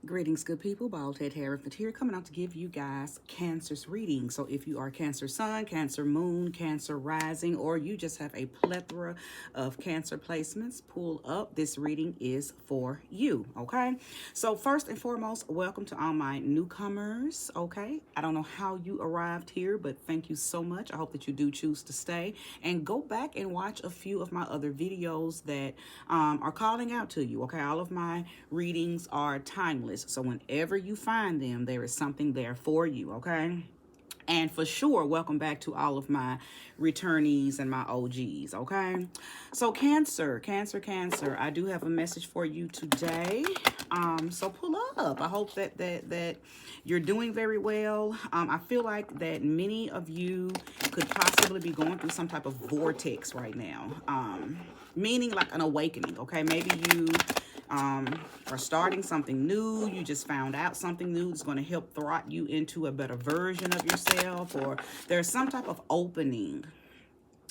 Greetings, good people. Bald Head Hereford here, coming out to give you guys Cancer's reading. So if you are Cancer Sun, Cancer Moon, Cancer Rising, or you just have a plethora of Cancer placements, pull up. This reading is for you, okay? So first and foremost, welcome to all my newcomers, okay? I don't know how you arrived here, but thank you so much. I hope that you do choose to stay and go back and watch a few of my other videos that are calling out to you, okay? All of my readings are timeless. So whenever you find them, there is something there for you, okay? And for sure, welcome back to all of my returnees and my OGs, okay? So Cancer, I do have a message for you today. So pull up. I hope that you're doing very well. I feel like that many of you could possibly be going through some type of vortex right now, meaning like an awakening, okay? Maybe you are starting something new. You just found out something new that's going to help throt you into a better version of yourself, or there's some type of opening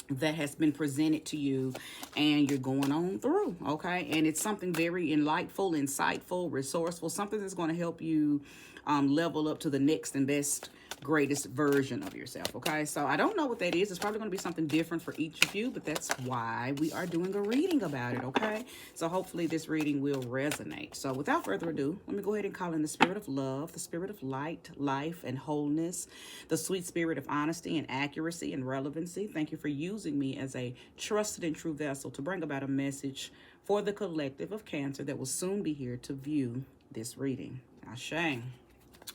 that has been presented to you and you're going on through, okay? And it's something very enlightful, insightful, resourceful, something that's going to help you level up to the next and best, greatest version of yourself, okay? So I don't know what that is. It's probably going to be something different for each of you, but that's why we are doing a reading about it, okay? So hopefully this reading will resonate. So without further ado, let me go ahead and call in the spirit of love, the spirit of light, life, and wholeness, the sweet spirit of honesty and accuracy and relevancy. Thank you for using me as a trusted and true vessel to bring about a message for the collective of Cancer that will soon be here to view this reading. Ashe.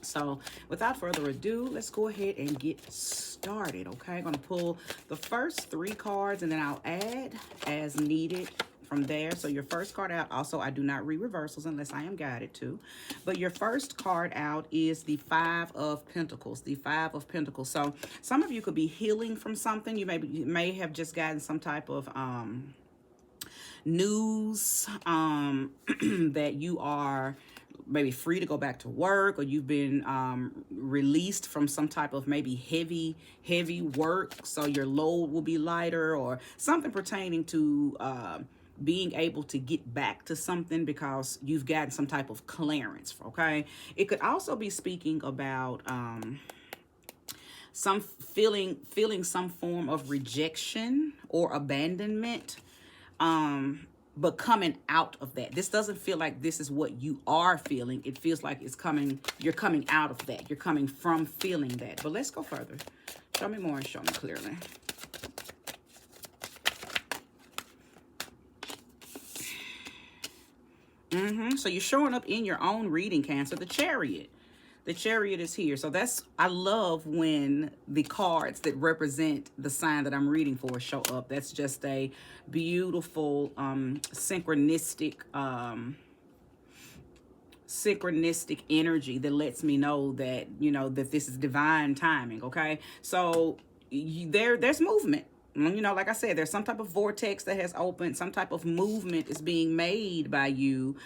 So without further ado, let's go ahead and get started, okay? I'm going to pull the first 3 cards and then I'll add as needed from there. So your first card out, also I do not read reversals unless I am guided to, but your first card out is the 5 of Pentacles, the 5 of Pentacles. So some of you could be healing from something. You may have just gotten some type of news that you are maybe free to go back to work, or you've been released from some type of maybe heavy work, so your load will be lighter, or something pertaining to being able to get back to something because you've gotten some type of clearance, okay? It could also be speaking about some feeling some form of rejection or abandonment, but coming out of that. This doesn't feel like this is what you are feeling. It feels like you're coming out of that. You're coming from feeling that. But let's go further. Show me more and show me clearly. So you're showing up in your own reading, Cancer. The Chariot. The Chariot is here. So I love when the cards that represent the sign that I'm reading for show up. That's just a beautiful synchronistic energy that lets me know that, that this is divine timing, okay? So there's movement. Like I said, there's some type of vortex that has opened, some type of movement is being made by you,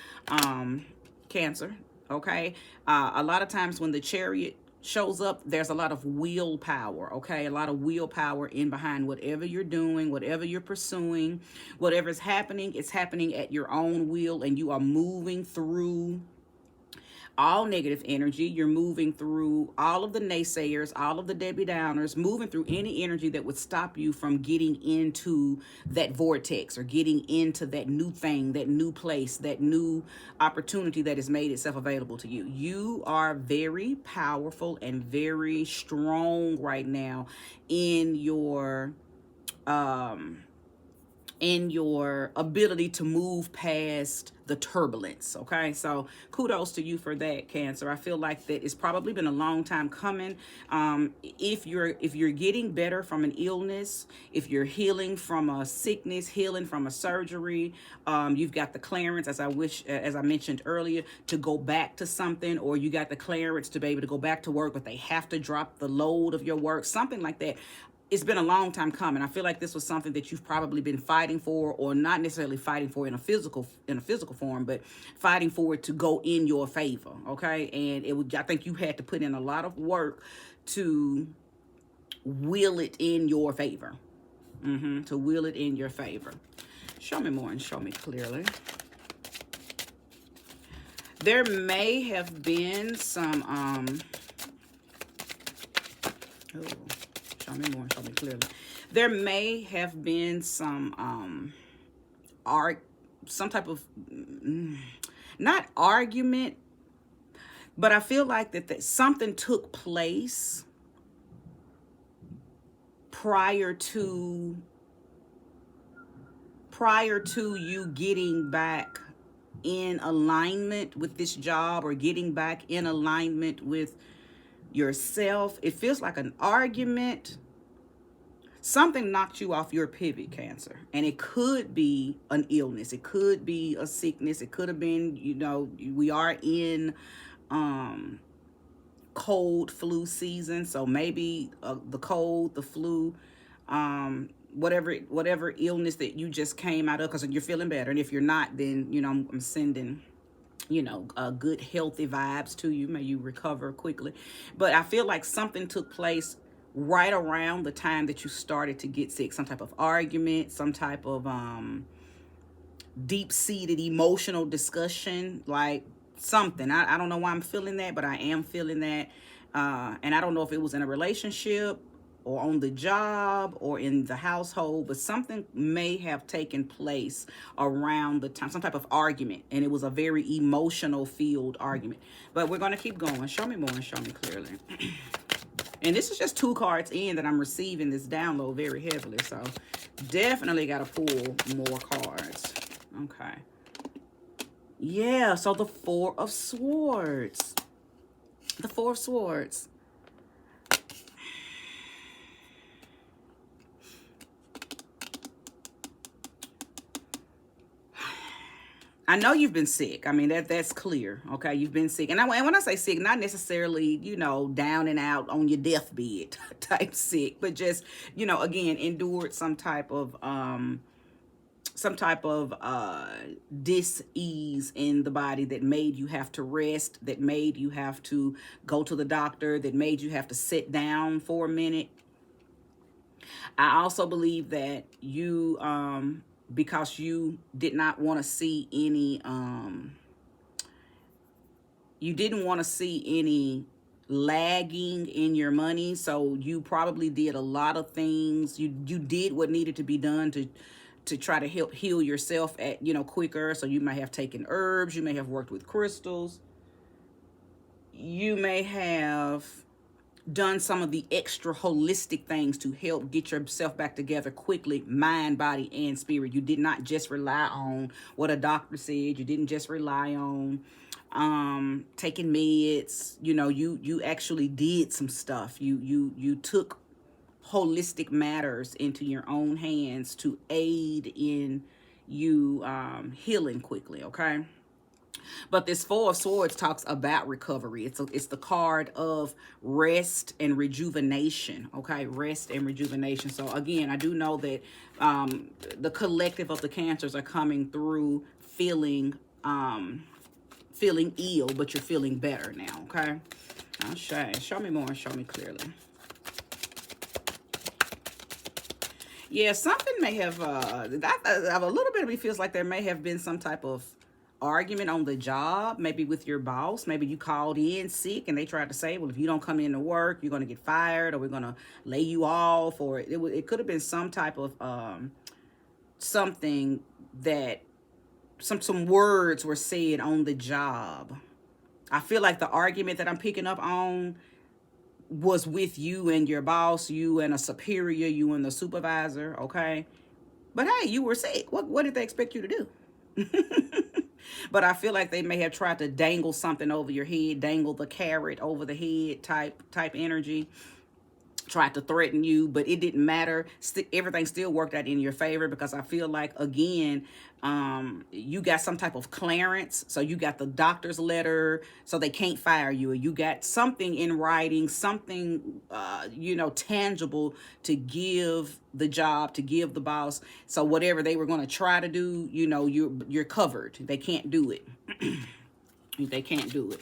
Cancer. Okay, a lot of times when the Chariot shows up, there's a lot of willpower, okay? A lot of willpower in behind whatever you're doing, whatever you're pursuing, whatever's happening, it's happening at your own will, and you are moving through all negative energy. You're moving through all of the naysayers, all of the Debbie Downers, moving through any energy that would stop you from getting into that vortex or getting into that new thing, that new place, that new opportunity that has made itself available to you. You are very powerful and very strong right now in your ability to move past the turbulence, okay? So kudos to you for that, Cancer. I feel like that it's probably been a long time coming. If you're getting better from an illness, if you're healing from a sickness, healing from a surgery, you've got the clearance, as I mentioned earlier, to go back to something, or you got the clearance to be able to go back to work, but they have to drop the load of your work, something like that. It's been a long time coming. I feel like this was something that you've probably been fighting for, or not necessarily fighting for in a physical form, but fighting for it to go in your favor, okay? And I think you had to put in a lot of work to will it in your favor. To will it in your favor. Show me more and show me clearly. There may have been some, oh, show me more, show me clearly. There may have been some, some type of, not argument, but I feel like that something took place prior to you getting back in alignment with this job or getting back in alignment with yourself. It feels like an argument. Something knocked you off your pivot, Cancer. And it could be an illness. It could be a sickness. It could have been, you know, we are in cold flu season. So maybe the cold, the flu, whatever illness that you just came out of, because you're feeling better. And if you're not, then, you know, I'm sending, you know, good healthy vibes to you. May you recover quickly. But I feel like something took place right around the time that you started to get sick. Some type of argument, some type of deep-seated emotional discussion, like something. I don't know why I'm feeling that, but I am feeling that. And I don't know if it was in a relationship or on the job or in the household, but something may have taken place around the time, some type of argument, and it was a very emotional filled argument. But we're going to keep going. Show me more and show me clearly. And this is just 2 cards in that I'm receiving this download very heavily, so definitely got to pull more cards. Okay. Yeah, so the 4 of Swords. The 4 of Swords. I know you've been sick. I mean, that's clear. Okay, you've been sick. And when I say sick, not necessarily, you know, down and out on your deathbed type sick, but just, you know, again, endured some type of dis-ease in the body that made you have to rest, that made you have to go to the doctor, that made you have to sit down for a minute. I also believe that you, because you did not want to see any, you didn't want to see any lagging in your money. So you probably did a lot of things. You did what needed to be done to try to help heal yourself at, you know, quicker. So you may have taken herbs. You may have worked with crystals. You may have done some of the extra holistic things to help get yourself back together quickly, mind, body, and spirit. You did not just rely on what a doctor said. You didn't just rely on taking meds. You know, you actually did some stuff. You took holistic matters into your own hands to aid in you healing quickly, okay? But this 4 of Swords talks about recovery. It's the card of rest and rejuvenation, okay? Rest and rejuvenation. So again, I do know that the collective of the Cancers are coming through feeling ill, but you're feeling better now, okay? Show me more and show me clearly. Yeah, something may have, a little bit of me feels like there may have been some type of argument on the job, maybe with your boss. Maybe you called in sick and they tried to say, well, if you don't come into work, you're going to get fired, or we're going to lay you off, or it could have been some type of something that some words were said on the job. I feel like the argument that I'm picking up on was with you and your boss, you and a superior, you and the supervisor, okay? But hey, you were sick. What did they expect you to do? But I feel like they may have tried to dangle something over your head, dangle the carrot over the head type energy, tried to threaten you, but it didn't matter. Everything still worked out in your favor, because I feel like, again, you got some type of clearance. So you got the doctor's letter, so they can't fire you. You got something in writing, something, you know, tangible to give the job, to give the boss. So whatever they were going to try to do, you know, you're covered. They can't do it. They can't do it.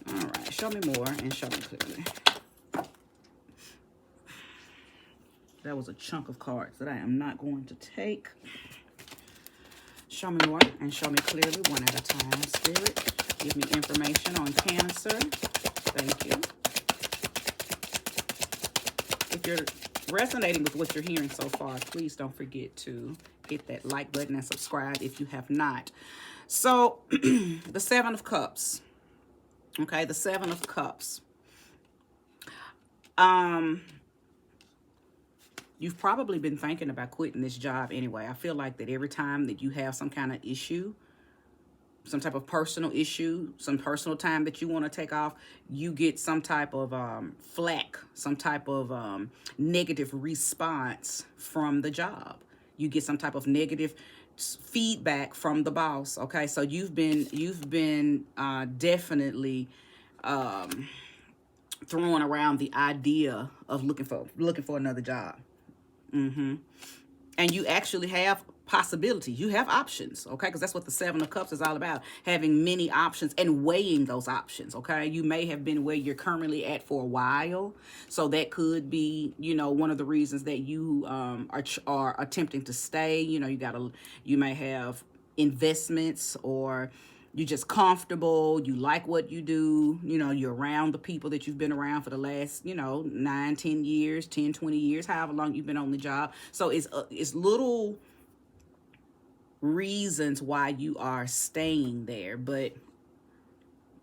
All right. Show me more and show me clearly. That was a chunk of cards that I am not going to take. Show me more and show me clearly, one at a time, Spirit. Give me information on Cancer. Thank you. If you're resonating with what you're hearing so far, please don't forget to hit that like button and subscribe if you have not. So, the Seven of Cups. Okay, the Seven of Cups. You've probably been thinking about quitting this job anyway. I feel like that every time that you have some kind of issue, some type of personal issue, some personal time that you want to take off, you get some type of flack, some type of negative response from the job. You get some type of negative feedback from the boss. Okay, so you've been definitely throwing around the idea of looking for another job. And you actually have possibilities. You have options, okay? Because that's what the Seven of Cups is all about, having many options and weighing those options, okay? You may have been where you're currently at for a while, so that could be, you know, one of the reasons that you are attempting to stay. You know, you may have investments, or you're just comfortable, you like what you do, you know, you're around the people that you've been around for the last, you know, 9, 10 years, 10, 20 years, however long you've been on the job. So it's little reasons why you are staying there, but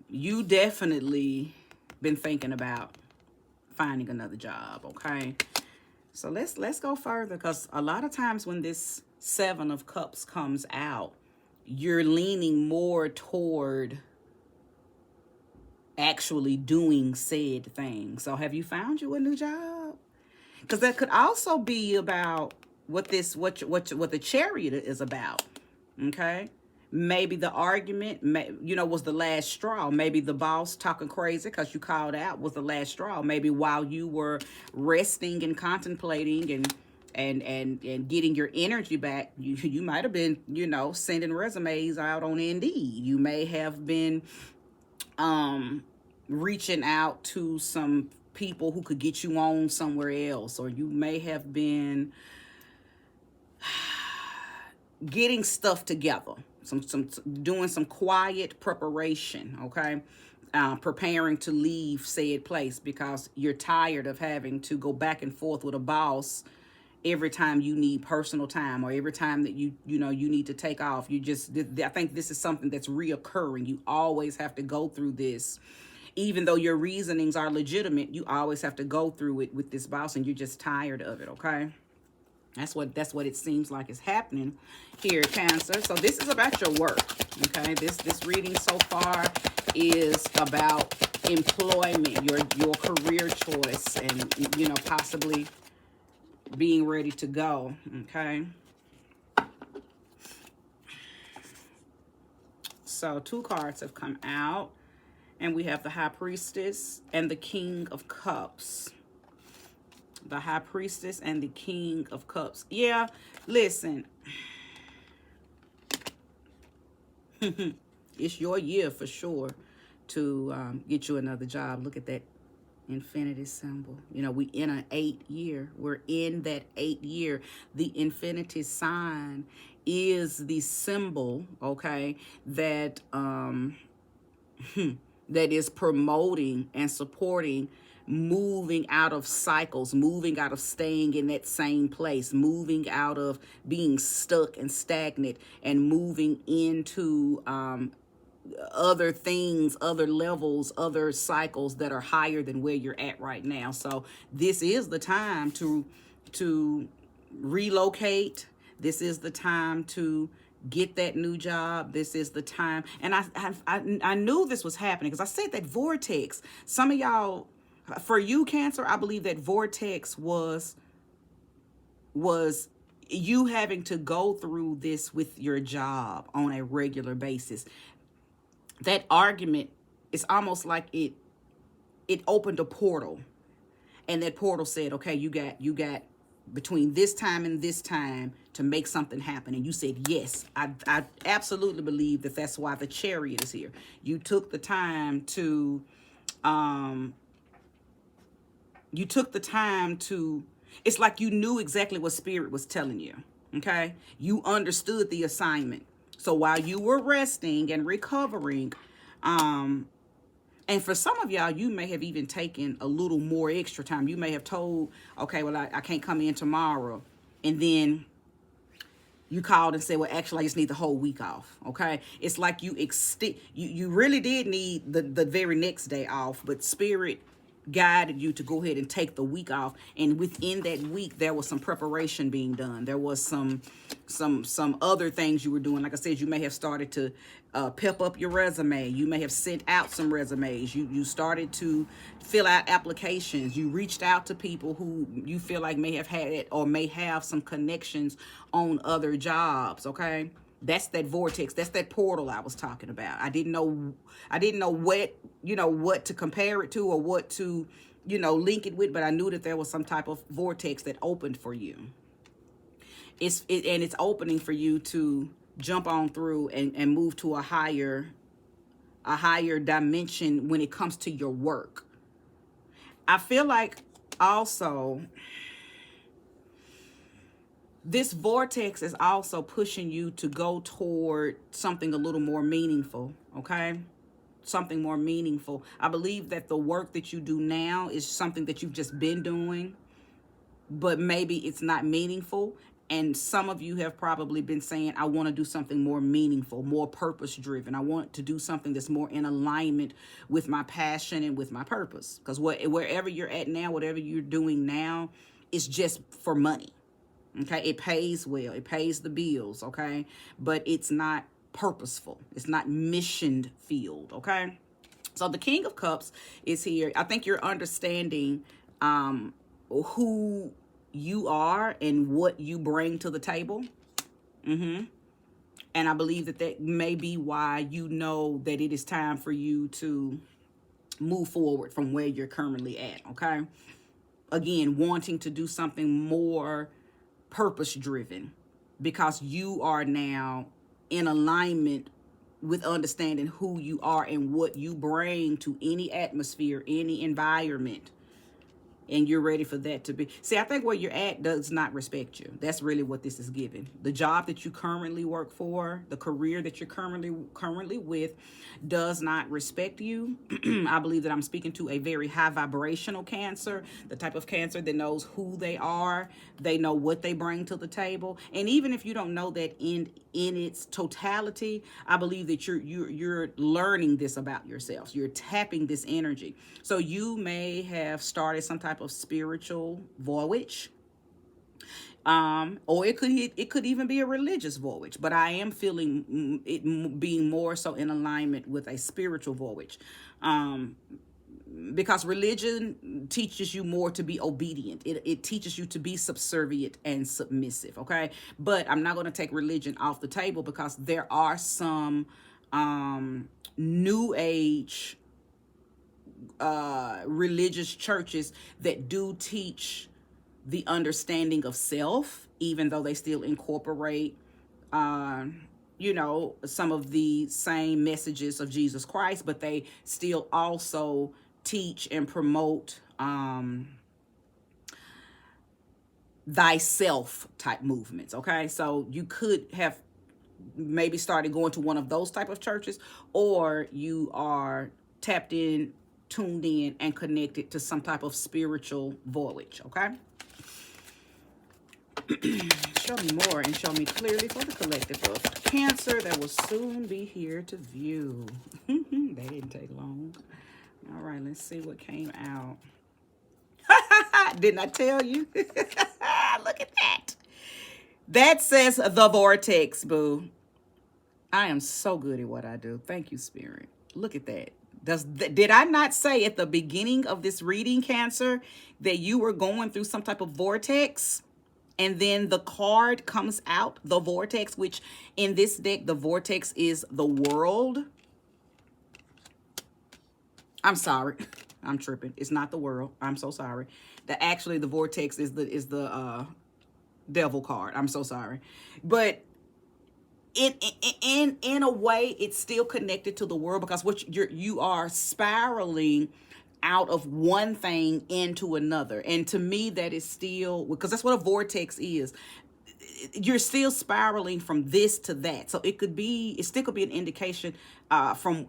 you definitely been thinking about finding another job, okay? So let's go further, because a lot of times when this Seven of Cups comes out, you're leaning more toward actually doing said thing. So have you found you a new job? Because that could also be about what the Chariot is about. Okay, maybe the argument, was the last straw. Maybe the boss talking crazy because you called out was the last straw. Maybe while you were resting and contemplating and getting your energy back, you might have been, sending resumes out on Indeed. You may have been reaching out to some people who could get you on somewhere else, or you may have been getting stuff together, some doing some quiet preparation, okay? Preparing to leave said place because you're tired of having to go back and forth with a boss every time you need personal time, or every time that you need to take off. I think this is something that's reoccurring. You always have to go through this. Even though your reasonings are legitimate, you always have to go through it with this boss, and you're just tired of it, okay? That's what it seems like is happening here, Cancer. So this is about your work, okay? This reading so far is about employment, your career choice, and possibly being ready to go, okay? So 2 cards have come out, and we have the High Priestess and the King of Cups. The High Priestess and the King of Cups. Yeah, listen. It's your year for sure to get you another job. Look at that infinity symbol. We in an 8th year. We're in that 8th year. The infinity sign is the symbol, okay, that that is promoting and supporting moving out of cycles, moving out of staying in that same place, moving out of being stuck and stagnant, and moving into other things, other levels, other cycles that are higher than where you're at right now. So this is the time to relocate. This is the time to get that new job. This is the time. And I knew this was happening because I said that vortex. Some of y'all, for you, Cancer, I believe that vortex was you having to go through this with your job on a regular basis. That argument is almost like it opened a portal, and that portal said, okay, you got between this time and this time to make something happen. And you said, yes. I absolutely believe that that's why the Chariot is here. You took the time to it's like you knew exactly what Spirit was telling you, okay? You understood the assignment. So while you were resting and recovering, And for some of y'all, you may have even taken a little more extra time. You may have told, okay, well, I can't come in tomorrow. And then you called and said, well, actually, I just need the whole week off. Okay. It's like you really did need the very next day off, but Spirit guided you to go ahead and take the week off. And within that week, there was some preparation being done. There was some other things you were doing. Like I said, you may have started to pep up your resume. You may have sent out some resumes. You started to fill out applications. You reached out to people who you feel like may have had it or may have some connections on other jobs. Okay. That's that vortex. That's that portal I was talking about. I didn't know what to compare it to or what to, link it with, but I knew that there was some type of vortex that opened for you. It's opening for you to jump on through and move to a higher dimension when it comes to your work. I feel like also this vortex is also pushing you to go toward something a little more meaningful, okay? Something more meaningful. I believe that the work that you do now is something that you've just been doing, but maybe it's not meaningful. And some of you have probably been saying, I want to do something more meaningful, more purpose driven. I want to do something that's more in alignment with my passion and with my purpose. Because wherever you're at now, whatever you're doing now, it's just for money. Okay, it pays well, it pays the bills, okay, but it's not purposeful, it's not mission filled, okay. So the King of Cups is here. I think you're understanding who you are and what you bring to the table. And I believe that may be why you know that it is time for you to move forward from where you're currently at, okay. Again, wanting to do something more purpose driven because you are now in alignment with understanding who you are and what you bring to any atmosphere, any environment. And you're ready for that to be. See, I think where you're at does not respect you. That's really what this is giving. The job that you currently work for, the career that you're currently with, does not respect you. I believe that I'm speaking to a very high vibrational Cancer, the type of Cancer that knows who they are. They know what they bring to the table. And even if you don't know that in its totality, I believe that you're learning this about yourself. You're tapping this energy. So you may have started some type of spiritual voyage, or it could even be a religious voyage, but I am feeling it being more so in alignment with a spiritual voyage, because religion teaches you more to be obedient. It teaches you to be subservient and submissive, okay? But I'm not going to take religion off the table because there are some new age religious churches that do teach the understanding of self, even though they still incorporate some of the same messages of Jesus Christ, but they still also teach and promote thyself type movements, okay? So you could have maybe started going to one of those type of churches, or you are tapped in, tuned in, and connected to some type of spiritual voyage, okay? Show me more and show me clearly for the collective of Cancer that will soon be here to view. They didn't take long. All right, let's see what came out. Didn't I tell you? Look at that. That says the vortex, boo. I am so good at what I do. Thank you, Spirit. Look at that. Did I not say at the beginning of this reading, Cancer, that you were going through some type of vortex? And then the card comes out, the vortex, which in this deck, the vortex is the world. I'm sorry. I'm tripping. It's not the world. I'm so sorry. Actually, the vortex is the devil card. I'm so sorry. But in a way, it's still connected to the world, because you are spiraling out of one thing into another. And to me, that is still, because that's what a vortex is. you're still spiraling from this to that. So it still could be an indication from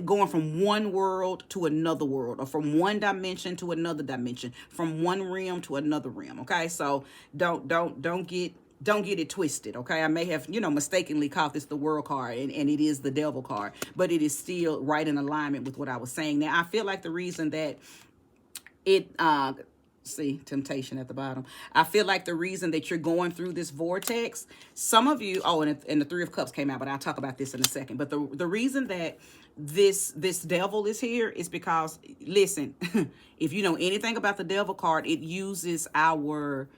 going from one world to another world, or from one dimension to another dimension, from one realm to another realm. Okay, so don't get it twisted. Okay, I may have mistakenly called this the world card, and it is the devil card, but it is still right in alignment with what I was saying. Now I feel like the reason that it see temptation at the bottom, I feel like the reason that you're going through this vortex, some of you, and the Three of Cups came out, but I'll talk about this in a second. But the reason that this devil is here is because, listen, if you know anything about the devil card, it uses our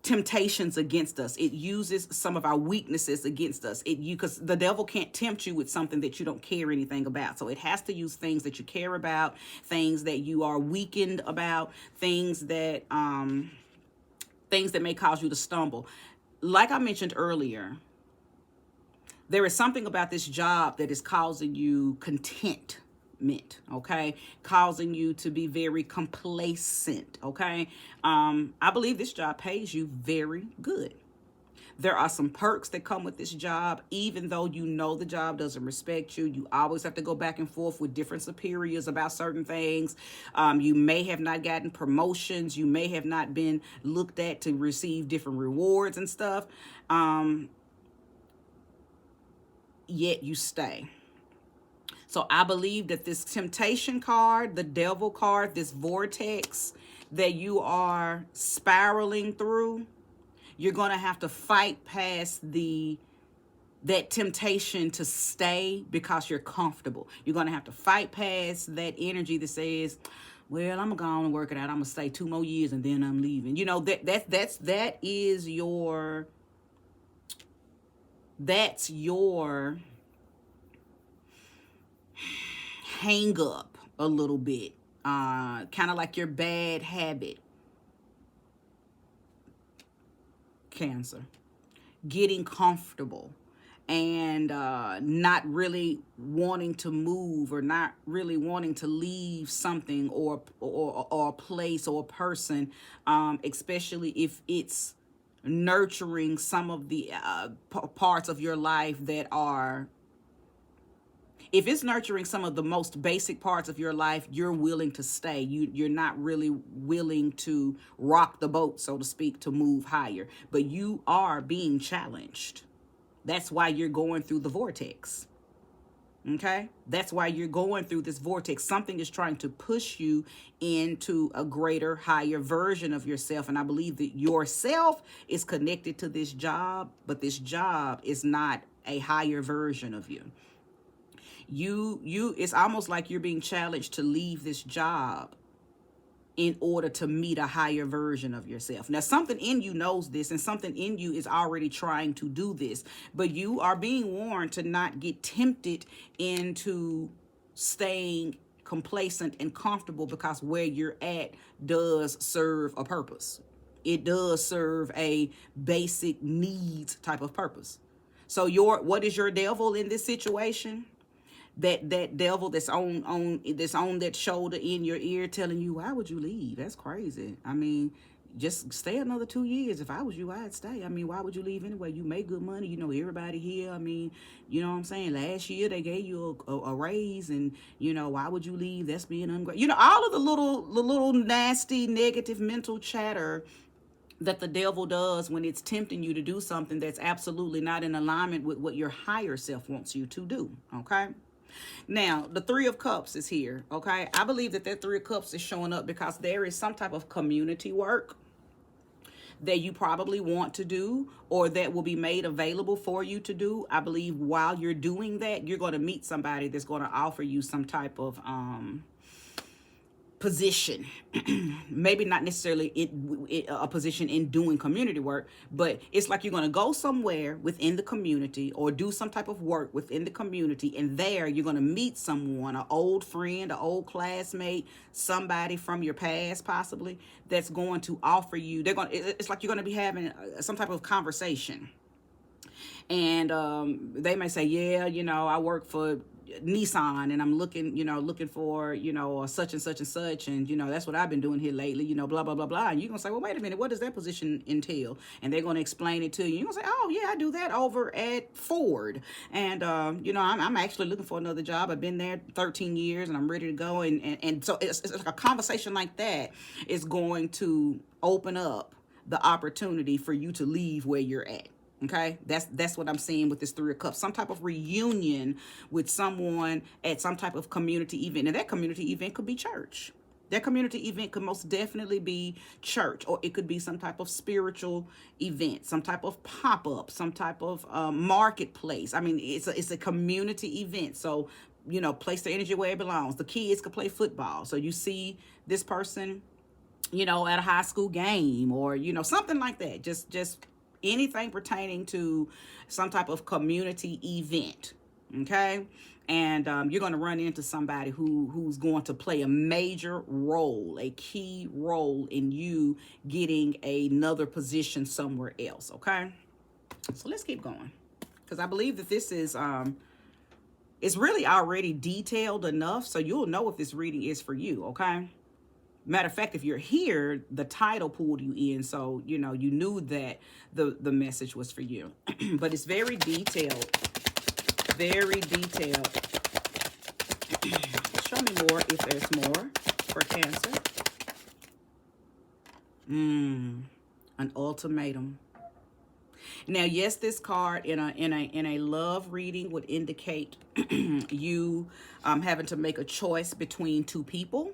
temptations against us. It uses some of our weaknesses against us. Because the devil can't tempt you with something that you don't care anything about. So it has to use things that you care about, things that you are weakened about, things that may cause you to stumble. Like I mentioned earlier, there is something about this job that is causing you contentment, okay, causing you to be very complacent, okay. I believe this job pays you very good. There are some perks that come with this job. Even though you know the job doesn't respect you, you always have to go back and forth with different superiors about certain things. You may have not gotten promotions. You may have not been looked at to receive different rewards and stuff. Yet you stay. So I believe that this temptation card, the devil card, this vortex that you are spiraling through, you're going to have to fight past that temptation to stay because you're comfortable. You're going to have to fight past that energy that says, well, I'm going to go on and work it out. I'm going to stay 2 more years and then I'm leaving. That's your hang up a little bit, kind of like your bad habit. Cancer, getting comfortable and not really wanting to move, or not really wanting to leave something or a place or a person, especially if it's nurturing some of the parts of your life that are, if it's nurturing some of the most basic parts of your life, you're willing to stay. You're not really willing to rock the boat, so to speak, to move higher. But you are being challenged. That's why you're going through the vortex. Okay? That's why you're going through this vortex. Something is trying to push you into a greater, higher version of yourself. And I believe that yourself is connected to this job, but this job is not a higher version of you. It's almost like you're being challenged to leave this job in order to meet a higher version of yourself. Now, something in you knows this, and something in you is already trying to do this, but you are being warned to not get tempted into staying complacent and comfortable, because where you're at does serve a purpose. It does serve a basic needs type of purpose. So what is your devil in this situation? That devil that's on that shoulder in your ear telling you, why would you leave? That's crazy. I mean, just stay another 2 years. If I was you, I'd stay. I mean, why would you leave anyway? You make good money. You know everybody here. I mean, you know what I'm saying? Last year they gave you a raise, and why would you leave? That's being ungrateful. All of the little nasty negative mental chatter that the devil does when it's tempting you to do something that's absolutely not in alignment with what your higher self wants you to do. Okay. Now, the Three of Cups is here, okay? I believe that Three of Cups is showing up because there is some type of community work that you probably want to do, or that will be made available for you to do. I believe while you're doing that, you're going to meet somebody that's going to offer you some type of position. Maybe not necessarily a position in doing community work, but it's like you're going to go somewhere within the community or do some type of work within the community, and there you're going to meet someone, an old friend, an old classmate, somebody from your past possibly, that's going to offer you, it's like you're going to be having some type of conversation. And they may say, yeah, I work for Nissan and I'm looking for, such and such and such. And, that's what I've been doing here lately, blah, blah, blah, blah. And you're going to say, well, wait a minute, what does that position entail? And they're going to explain it to you. You're going to say, oh, yeah, I do that over at Ford. And, I'm actually looking for another job. I've been there 13 years and I'm ready to go. And so it's like a conversation like that is going to open up the opportunity for you to leave where you're at. Okay, that's what I'm seeing with this Three of Cups. Some type of reunion with someone at some type of community event. And that community event could be church. That community event could most definitely be church, or it could be some type of spiritual event, some type of pop-up, some type of marketplace. I mean, it's a community event. So, place the energy where it belongs. The kids could play football. So you see this person, at a high school game, or, something like that. Just anything pertaining to some type of community event. Okay. And you're going to run into somebody who's going to play a major role, a key role in you getting another position somewhere else. Okay. So let's keep going, because I believe that this is it's really already detailed enough, so you'll know if this reading is for you. Okay. Matter of fact, if you're here, the title pulled you in, so you knew that the message was for you. But it's very detailed, very detailed. Show me more if there's more for Cancer. An ultimatum. Now, yes, this card in a love reading would indicate you having to make a choice between two people.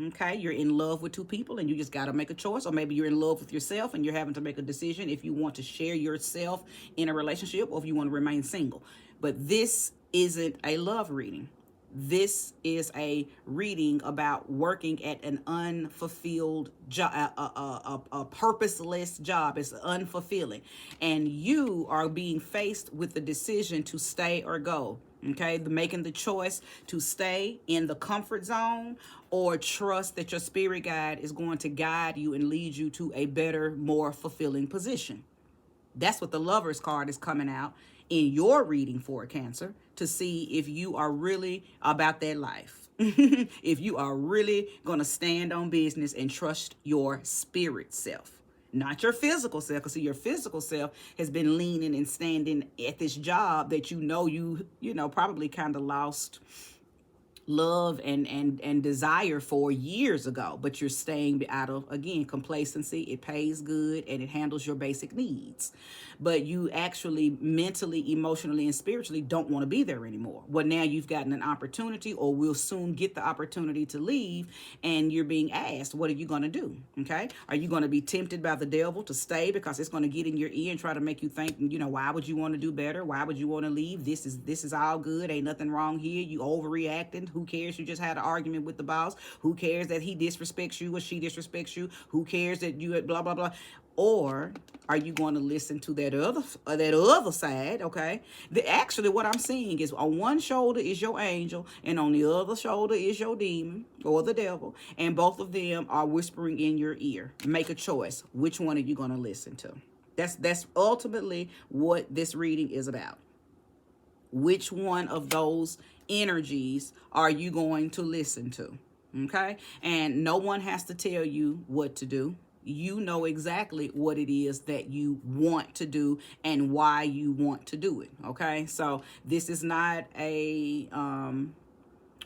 Okay, you're in love with two people and you just got to make a choice. Or maybe you're in love with yourself and you're having to make a decision if you want to share yourself in a relationship or if you want to remain single. But this isn't a love reading. This is a reading about working at an unfulfilled job, a purposeless job. It's unfulfilling. And you are being faced with the decision to stay or go. Okay, making the choice to stay in the comfort zone or trust that your spirit guide is going to guide you and lead you to a better, more fulfilling position. That's what the Lover's card is coming out in your reading for, Cancer, to see if you are really about that life. If you are really going to stand on business and trust your spirit self. Not your physical self, because your physical self has been leaning and standing at this job that you probably kind of lost love and desire for years ago, but you're staying out of, again, complacency. It pays good and it handles your basic needs, but you actually mentally, emotionally, and spiritually don't want to be there anymore. Well, now you've gotten an opportunity, or will soon get the opportunity to leave, and you're being asked, what are you going to do? Okay, are you going to be tempted by the devil to stay because it's going to get in your ear and try to make you think, why would you want to do better? Why would you want to leave? This is all good, ain't nothing wrong here, you overreacting. Who cares? You just had an argument with the boss. Who cares that he disrespects you or she disrespects you? Who cares that you blah blah blah? Or are you going to listen to that other side? Okay, actually what I'm seeing is on one shoulder is your angel and on the other shoulder is your demon or the devil, and both of them are whispering in your ear. Make a choice. Which one are you going to listen to? That's ultimately what this reading is about. Which one of those energies are you going to listen to? Okay? And no one has to tell you what to do. You know exactly what it is that you want to do and why you want to do it. Okay? So this is not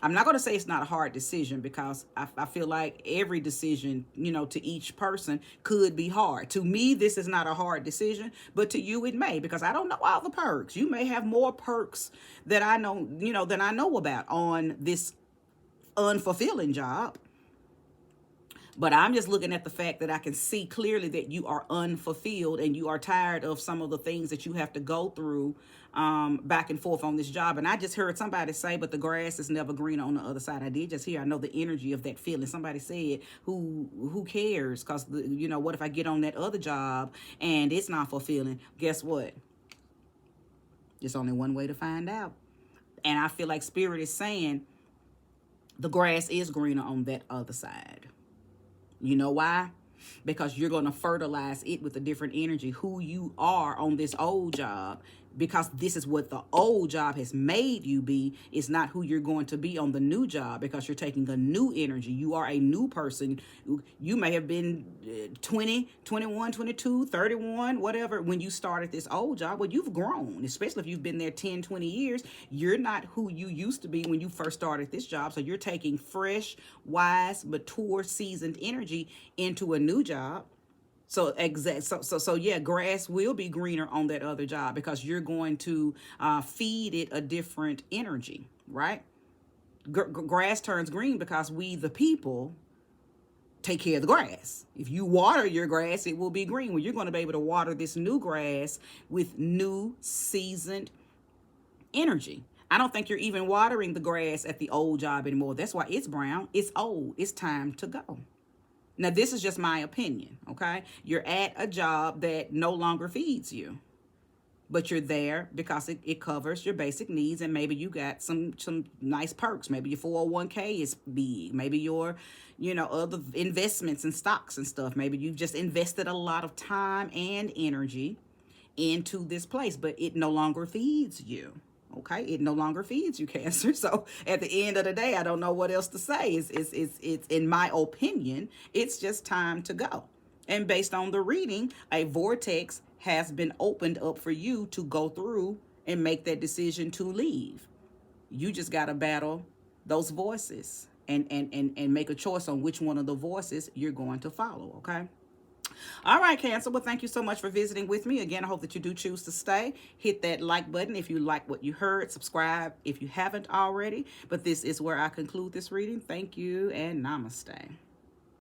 I'm not going to say it's not a hard decision, because I feel like every decision, to each person could be hard. To me, this is not a hard decision, but to you it may, because I don't know all the perks. You may have more perks that I know, than I know about on this unfulfilling job. But I'm just looking at the fact that I can see clearly that you are unfulfilled and you are tired of some of the things that you have to go through back and forth on this job. And I just heard somebody say, but the grass is never green on the other side. I did just hear, I know the energy of that feeling. Somebody said, who cares? Because, what if I get on that other job and it's not fulfilling? Guess what? There's only one way to find out. And I feel like Spirit is saying the grass is greener on that other side. You know why? because you're going to fertilize it with a different energy. Who you are on this old job, because this is what the old job has made you be, is not who you're going to be on the new job, because you're taking a new energy. You are a new person. You may have been 20, 21, 22, 31, whatever, when you started this old job. Well, you've grown, especially if you've been there 10, 20 years. You're not who you used to be when you first started this job. So you're taking fresh, wise, mature, seasoned energy into a new job. So yeah, grass will be greener on that other job, because you're going to feed it a different energy, right? Grass turns green because we, the people, take care of the grass. If you water your grass, it will be green. Well, you're going to be able to water this new grass with new seasoned energy. I don't think you're even watering the grass at the old job anymore. That's why it's brown. It's old. It's time to go. Now, this is just my opinion, okay? You're at a job that no longer feeds you, but you're there because it covers your basic needs, and maybe you got some nice perks. Maybe your 401k is big. Maybe your, other investments and stocks and stuff. Maybe you've just invested a lot of time and energy into this place, but it no longer feeds you. Okay, it no longer feeds you, Cancer. So at the end of the day, I don't know what else to say. It's in my opinion, it's just time to go. And based on the reading, a vortex has been opened up for you to go through and make that decision to leave. You just got to battle those voices and make a choice on which one of the voices you're going to follow, okay? All right, Cancer. Well, thank you so much for visiting with me. Again, I hope that you do choose to stay. Hit that like button if you like what you heard. Subscribe if you haven't already. But this is where I conclude this reading. Thank you and namaste.